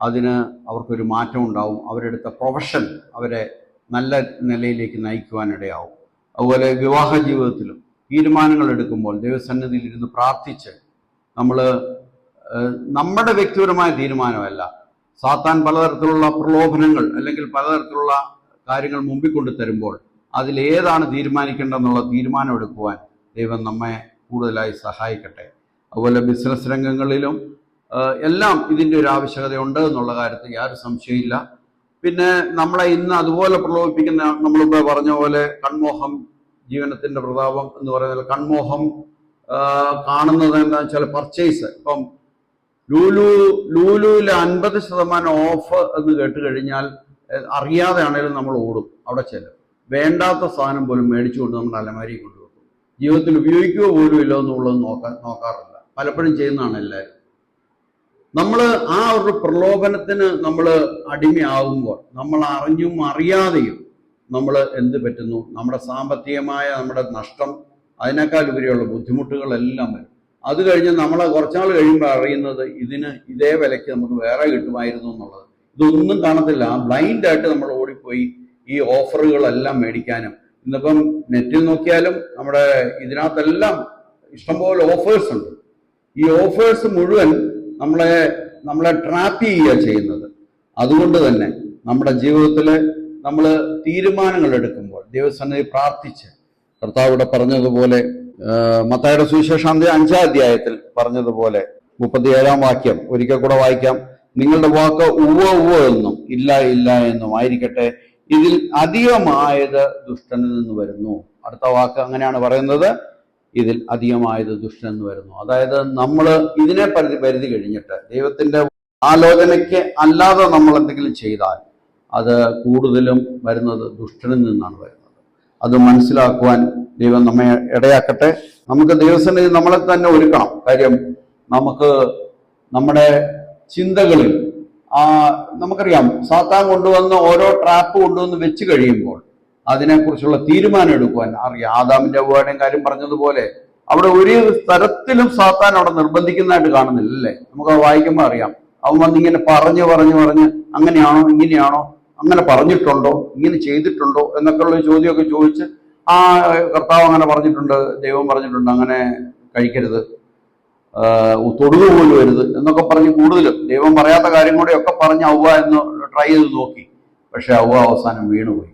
അതിന് അവർക്കൊരു മാറ്റം ഉണ്ടാവും. അവരെടുത്ത പ്രൊഫഷൻ അവരെ നല്ല നിലയിലേക്ക് നയിക്കുവാനിടയാവും. അതുപോലെ വിവാഹ ജീവിതത്തിലും തീരുമാനങ്ങൾ എടുക്കുമ്പോൾ ദൈവസന്നിധിയിൽ ഇരുന്ന് പ്രാർത്ഥിച്ച് നമ്മുടെ വ്യക്തിപരമായ തീരുമാനമല്ല, സാത്താൻ പലതരത്തിലുള്ള പ്രലോഭനങ്ങൾ അല്ലെങ്കിൽ പലതരത്തിലുള്ള കാര്യങ്ങൾ മുമ്പിൽ കൊണ്ടു തരുമ്പോൾ അതിലേതാണ് തീരുമാനിക്കേണ്ടതെന്നുള്ള തീരുമാനം എടുക്കുവാൻ ദൈവം നമ്മെ കൂടുതലായി സഹായിക്കട്ടെ. അതുപോലെ ബിസിനസ് രംഗങ്ങളിലും എല്ലാം ഇതിൻ്റെ ഒരു ആവശ്യകതയുണ്ട് എന്നുള്ള കാര്യത്തിൽ യാതൊരു സംശയമില്ല. പിന്നെ നമ്മളെ ഇന്ന് അതുപോലെ പ്രലോഭിപ്പിക്കുന്ന, നമ്മളിപ്പോൾ പറഞ്ഞ പോലെ കൺമോഹം ജീവനത്തിന്റെ പ്രതാപം എന്ന് പറയുന്നത്, കൺമോഹം കാണുന്നത് എന്താണെന്ന് വെച്ചാൽ പർച്ചേസ്. ഇപ്പം ലൂലുവിൽ 50% ഓഫ് എന്ന് കേട്ട് കഴിഞ്ഞാൽ അറിയാതെ ആണെങ്കിലും നമ്മൾ ഓടും, അവിടെ ചെല്ലും. വേണ്ടാത്ത സാധനം പോലും മേടിച്ചുകൊണ്ട് നമ്മുടെ അലമാരി കൊണ്ടുവെക്കും. ജീവിതത്തിൽ ഉപയോഗിക്കുകയോ പോലും ഇല്ലോ എന്നുള്ളത് നോക്കാറില്ല. പലപ്പോഴും ചെയ്യുന്നതാണ് എല്ലാവരും. നമ്മൾ ആ ഒരു പ്രലോഭനത്തിന് നമ്മൾ അടിമയാകുമ്പോൾ നമ്മൾ അറിഞ്ഞും അറിയാതെയും നമ്മൾ എന്ത് പറ്റുന്നു, നമ്മുടെ സാമ്പത്തികമായ നമ്മുടെ നഷ്ടം, അതിനേക്കാൾ ഉപരിയുള്ള ബുദ്ധിമുട്ടുകളെല്ലാം വരും. അത് കഴിഞ്ഞ് നമ്മളെ കുറച്ചാൾ കഴിയുമ്പോൾ അറിയുന്നത് ഇതേ വിലയ്ക്ക് നമുക്ക് വേറെ കിട്ടുമായിരുന്നു എന്നുള്ളത്. ഇതൊന്നും കാണത്തില്ല. ബ്ലൈൻഡായിട്ട് നമ്മൾ ഓടിപ്പോയി ഈ ഓഫറുകളെല്ലാം മേടിക്കാനും, ഇന്നിപ്പം നെറ്റിൽ നോക്കിയാലും നമ്മുടെ ഇതിനകത്തെല്ലാം ഇഷ്ടംപോലെ ഓഫേഴ്സ് ഉണ്ട്. ഈ ഓഫേഴ്സ് മുഴുവൻ നമ്മളെ ട്രാപ്പ് ചെയ്യുക ചെയ്യുന്നത്. അതുകൊണ്ട് തന്നെ നമ്മുടെ ജീവിതത്തിൽ നമ്മൾ തീരുമാനങ്ങൾ എടുക്കുമ്പോൾ ദൈവസന്നിധി പ്രാർത്ഥിച്ച്, കർത്താവ് ഇവിടെ പറഞ്ഞതുപോലെ മത്തായിയുടെ സുവിശേഷം 5-ാം അധ്യായത്തിൽ പറഞ്ഞതുപോലെ 37-ാം വാക്യം ഒരിക്കൽ കൂടെ വായിക്കാം. നിങ്ങളുടെ വാക്ക് ഉവ്വ ഉവ്വ എന്നും ഇല്ല ഇല്ല എന്നും ആയിരിക്കട്ടെ, ഇതിൽ അധികമായത് ദുഷ്ടനിൽ നിന്ന് വരുന്നു. അടുത്ത വാക്ക് അങ്ങനെയാണ് പറയുന്നത്, ഇതിൽ അധികമായത് ദുഷ്ടനെന്ന് വരുന്നു. അതായത് നമ്മൾ ഇതിനെ പരിധി കഴിഞ്ഞിട്ട് ദൈവത്തിന്റെ ആലോചനയ്ക്ക് അല്ലാതെ നമ്മൾ എന്തെങ്കിലും ചെയ്താൽ അത് കൂടുതലും വരുന്നത് ദുഷ്ടനിൽ നിന്നാണ് വരുന്നത്. അത് മനസ്സിലാക്കുവാൻ ദൈവം നമ്മെ ഇടയാക്കട്ടെ. നമുക്ക് ദൈവസന്നിധി നമ്മളെ തന്നെ ഒരുക്കണം. കാര്യം നമുക്ക് നമ്മുടെ ചിന്തകളിൽ നമുക്കറിയാം, സാത്താൻ കൊണ്ടുവന്ന ഓരോ ട്രാപ്പ് കൊണ്ടുവന്ന് വെച്ച് കഴിയുമ്പോൾ അതിനെക്കുറിച്ചുള്ള തീരുമാനം എടുക്കുവാൻ അറിയാം. ആദാമിന്റെ ഹവ്വയുടെയും കാര്യം പറഞ്ഞതുപോലെ അവിടെ ഒരു തരത്തിലും സാത്താൻ അവിടെ നിർബന്ധിക്കുന്നതായിട്ട് കാണുന്നില്ല, അല്ലേ? നമുക്ക് വായിക്കുമ്പോൾ അറിയാം. അവൻ വന്നിങ്ങനെ പറഞ്ഞ് അങ്ങനെയാണോ ഇങ്ങനെയാണോ, അങ്ങനെ പറഞ്ഞിട്ടുണ്ടോ, ഇങ്ങനെ ചെയ്തിട്ടുണ്ടോ എന്നൊക്കെയുള്ള ചോദ്യമൊക്കെ ചോദിച്ച് കർത്താവ് അങ്ങനെ പറഞ്ഞിട്ടുണ്ട്, ദൈവം പറഞ്ഞിട്ടുണ്ട്, അങ്ങനെ കഴിക്കരുത്, തൊടുക പോലും വരുത് എന്നൊക്കെ പറഞ്ഞ് കൂടുതലും ദൈവം പറയാത്ത കാര്യം കൂടെയൊക്കെ പറഞ്ഞ് ഔവ്വ എന്ന് ട്രൈ ചെയ്ത് നോക്കി. പക്ഷെ ഔവ്വ അവസാനം വീണുപോയി.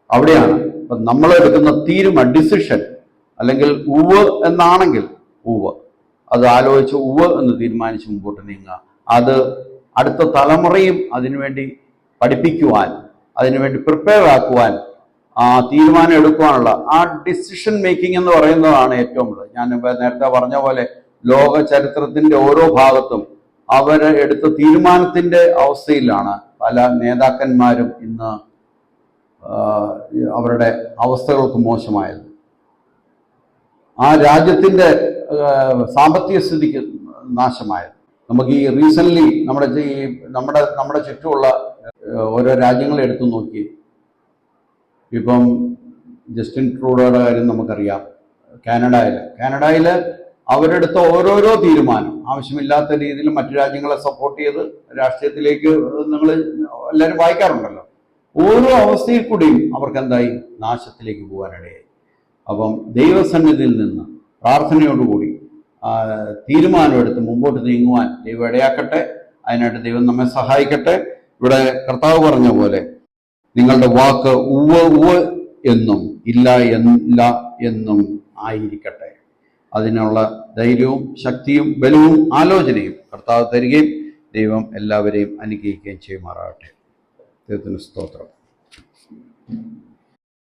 അവിടെയാണ് ഇപ്പം നമ്മൾ എടുക്കുന്ന ഡിസിഷൻ, അല്ലെങ്കിൽ ഉവ്വ് എന്നാണെങ്കിൽ ഉവ്വ്, അത് ആലോചിച്ച് ഉവ്വ് എന്ന് തീരുമാനിച്ച് മുമ്പോട്ട് നീങ്ങുക. അത് അടുത്ത തലമുറയും അതിനുവേണ്ടി പഠിപ്പിക്കുവാൻ, അതിനുവേണ്ടി പ്രിപ്പയർ ആക്കുവാൻ, തീരുമാനം എടുക്കുവാനുള്ള ഡിസിഷൻ മേക്കിംഗ് എന്ന് പറയുന്നതാണ് ഏറ്റവും വലുത്. ഞാൻ നേരത്തെ പറഞ്ഞ പോലെ ലോക ചരിത്രത്തിന്റെ ഓരോ ഭാഗത്തും അവർ എടുത്ത തീരുമാനത്തിന്റെ അവസ്ഥയിലാണ് പല നേതാക്കന്മാരും ഇന്ന് അവരുടെ അവസ്ഥകൾക്ക് മോശമായത്. രാജ്യത്തിന്റെ സാമ്പത്തിക സ്ഥിതിക്ക് നാശമായത്. നമുക്ക് ഈ റീസെന്റ് നമ്മുടെ ചുറ്റുമുള്ള ഓരോ രാജ്യങ്ങളെ എടുത്തു നോക്കി. ഇപ്പം ജസ്റ്റിൻ ട്രൂഡോയുടെ കാര്യം നമുക്കറിയാം. കാനഡയിൽ അവരെടുത്ത ഓരോരോ തീരുമാനം ആവശ്യമില്ലാത്ത രീതിയിൽ മറ്റു രാജ്യങ്ങളെ സപ്പോർട്ട് ചെയ്ത് രാഷ്ട്രീയത്തിലേക്ക് നിങ്ങൾ എല്ലാവരും വായിക്കാറുണ്ടല്ലോ. ഓരോ അവസ്ഥയിൽ കൂടിയും അവർക്ക് എന്തായി, നാശത്തിലേക്ക് പോകാനിടയായി. അപ്പം ദൈവസന്നിധിയിൽ നിന്ന് പ്രാർത്ഥനയോടുകൂടി തീരുമാനമെടുത്ത് മുമ്പോട്ട് നീങ്ങുവാൻ ദൈവം ഇടയാക്കട്ടെ. അതിനായിട്ട് ദൈവം നമ്മെ സഹായിക്കട്ടെ. ഇവിടെ കർത്താവ് പറഞ്ഞ പോലെ നിങ്ങളുടെ വാക്ക് ഉവ്വ് ഉവ്വ് എന്നും ഇല്ല എന്നും ആയിരിക്കട്ടെ. അതിനുള്ള ധൈര്യവും ശക്തിയും ബലവും ആലോചനയും കർത്താവ് തരികയും ദൈവം എല്ലാവരെയും അനുഗ്രഹിക്കുകയും ചെയ്യുമാറാകട്ടെ. ദൈവത്തിന് സ്തോത്രം.